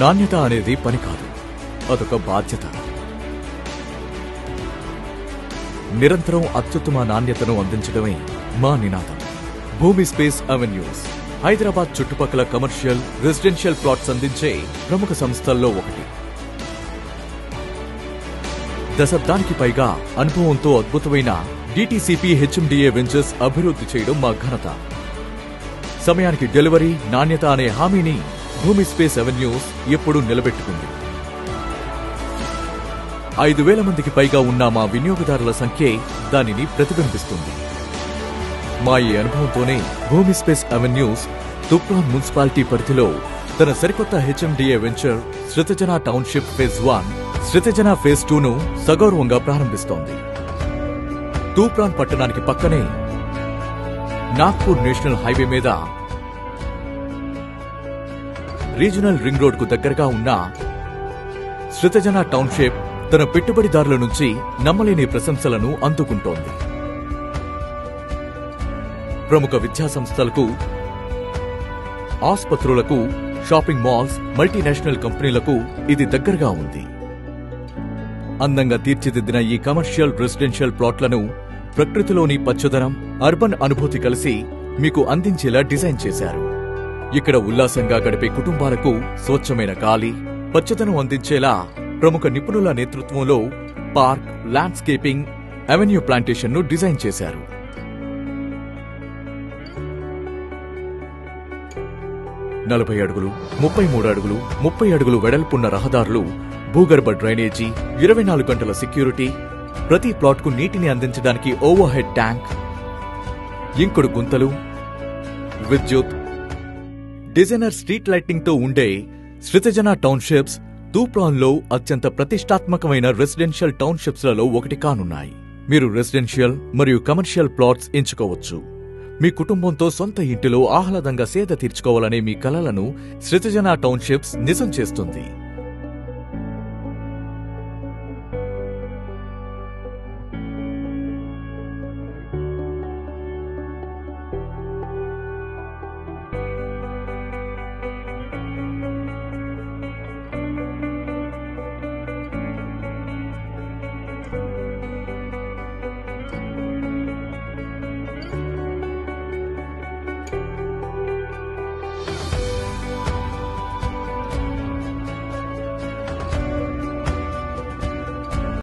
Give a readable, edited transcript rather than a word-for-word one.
నాణ్యత అనేది పని కాదు, అదొక బాధ్యత. నిరంతరం అత్యుత్తమ నాణ్యతను అందించడమే మా నినాదం. భూమి స్పేస్ అవెన్యూస్ హైదరాబాద్ చుట్టుపక్కల కమర్షియల్, రెసిడెన్షియల్ ప్లాట్స్ అందించే ప్రముఖ సంస్థల్లో ఒకటి. దశాబ్దానికి పైగా అనుభవంతో అద్భుతమైన DTCP HMDA వెంచర్స్ అభివృద్ధి చేయడం మా ఘనత. సమయానికి డెలివరీ, నాణ్యత అనే హామీని భూమి స్పేస్ అవెన్యూస్ ఎప్పుడూ నిలబెట్టుకుంది. 5,000 మందికి పైగా ఉన్న మా వినియోగదారుల సంఖ్యే దానిని ప్రతిబింబిస్తుంది. మా ఈ అనుభవంతోనే భూమి స్పేస్ అవెన్యూస్ తూప్రాన్ మున్సిపాలిటీ పరిధిలో తన సరికొత్త HMDA venture Srithajana township phase 1, Srithajana phase 2ను సగౌరవంగా ప్రారంభిస్తోంది. తూప్రాన్ పట్టణానికి పక్కనే నాగ్పూర్ నేషనల్ హైవే మీద రీజనల్ రింగ్ రోడ్కు దగ్గరగా ఉన్న శ్రితజన టౌన్షిప్ తన పెట్టుబడిదారుల నుంచి నమ్మలేని ప్రశంసలను అందుకుంటోంది. ప్రముఖ విద్యాసంస్థలకు, ఆసుపత్రులకు, షాపింగ్ మాల్స్, మల్టీనేషనల్ కంపెనీలకు ఇది దగ్గరగా ఉంది. అందంగా తీర్చిదిద్దిన ఈ కమర్షియల్, రెసిడెన్షియల్ ప్లాట్లను ప్రకృతిలోని పచ్చదనం, అర్బన్ అనుభూతి కలిసి మీకు అందించేలా డిజైన్ చేశారు. ఇక్కడ ఉల్లాసంగా గడిపే కుటుంబాలకు స్వచ్ఛమైన గాలి, పచ్చదనం అందించేలా ప్రముఖ నిపుణుల నేతృత్వంలో పార్క్, ల్యాండ్స్కేపింగ్, అవెన్యూ ప్లాంటేషన్ను డిజైన్ చేశారు. నలభై అడుగులు, 33 అడుగులు, 30 అడుగులు వెడల్పున్న రహదారులు, భూగర్భ డ్రైనేజీ, 24 గంటల సెక్యూరిటీ, ప్రతి ప్లాట్కు నీటిని అందించడానికి ఓవర్ హెడ్ ట్యాంక్, ఇంకుడు గుంతలు, విద్యుత్, డిజైనర్ స్ట్రీట్ లైటింగ్తో ఉండే శ్రితజన టౌన్షిప్స్ తూప్రాన్లో అత్యంత ప్రతిష్టాత్మకమైన రెసిడెన్షియల్ టౌన్షిప్స్లలో ఒకటి కానున్నాయి. మీరు రెసిడెన్షియల్ మరియు కమర్షియల్ ప్లాట్స్ ఎంచుకోవచ్చు. మీ కుటుంబంతో సొంత ఇంటిలో ఆహ్లాదంగా సేద తీర్చుకోవాలనే మీ కలలను శ్రితజన టౌన్షిప్స్ నిజం చేస్తుంది.